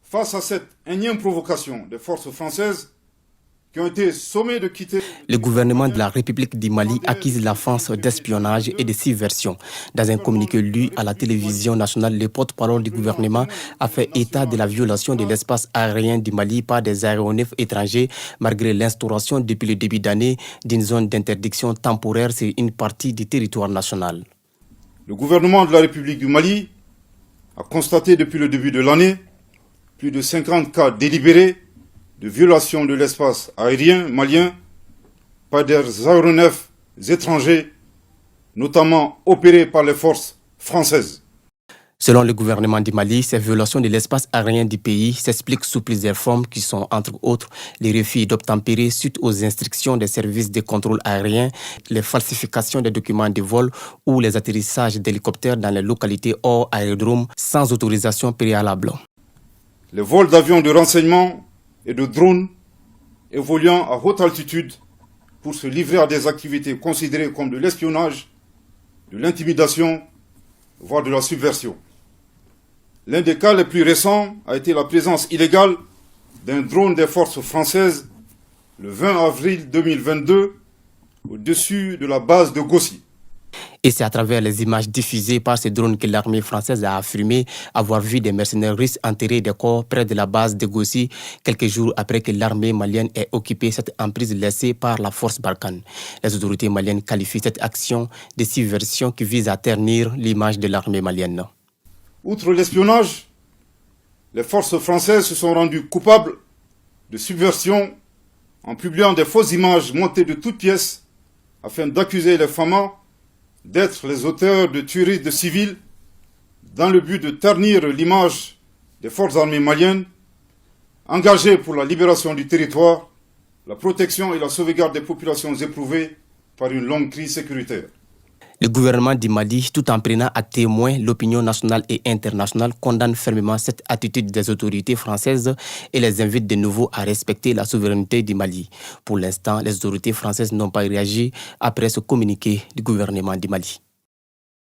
Face à cette énième provocation des forces françaises qui ont été sommées de quitter... Le gouvernement de la République du Mali accuse la France d'espionnage et de subversion. Dans un communiqué lu à la télévision nationale, le porte-parole du gouvernement a fait état de la violation de l'espace aérien du Mali par des aéronefs étrangers, malgré l'instauration depuis le début d'année d'une zone d'interdiction temporaire sur une partie du territoire national. Le gouvernement de la République du Mali a constaté depuis le début de l'année plus de 50 cas délibérés de violation de l'espace aérien malien par des aéronefs étrangers, notamment opérés par les forces françaises. Selon le gouvernement du Mali, ces violations de l'espace aérien du pays s'expliquent sous plusieurs formes qui sont, entre autres, les refus d'obtempérer suite aux instructions des services de contrôle aérien, les falsifications des documents de vol ou les atterrissages d'hélicoptères dans les localités hors aérodrome sans autorisation préalable. Les vols d'avions de renseignement et de drones évoluant à haute altitude pour se livrer à des activités considérées comme de l'espionnage, de l'intimidation, voire de la subversion. L'un des cas les plus récents a été la présence illégale d'un drone des forces françaises le 20 avril 2022 au-dessus de la base de Gossi. Et c'est à travers les images diffusées par ces drones que l'armée française a affirmé avoir vu des mercenaires russes enterrer des corps près de la base de Gossi, quelques jours après que l'armée malienne ait occupé cette emprise laissée par la force Barkhane. Les autorités maliennes qualifient cette action de subversion qui vise à ternir l'image de l'armée malienne. Outre l'espionnage, les forces françaises se sont rendues coupables de subversion en publiant des fausses images montées de toutes pièces afin d'accuser les FAMA d'être les auteurs de tueries de civils dans le but de ternir l'image des forces armées maliennes engagées pour la libération du territoire, la protection et la sauvegarde des populations éprouvées par une longue crise sécuritaire. Le gouvernement du Mali, tout en prenant à témoin l'opinion nationale et internationale, condamne fermement cette attitude des autorités françaises et les invite de nouveau à respecter la souveraineté du Mali. Pour l'instant, les autorités françaises n'ont pas réagi après ce communiqué du gouvernement du Mali.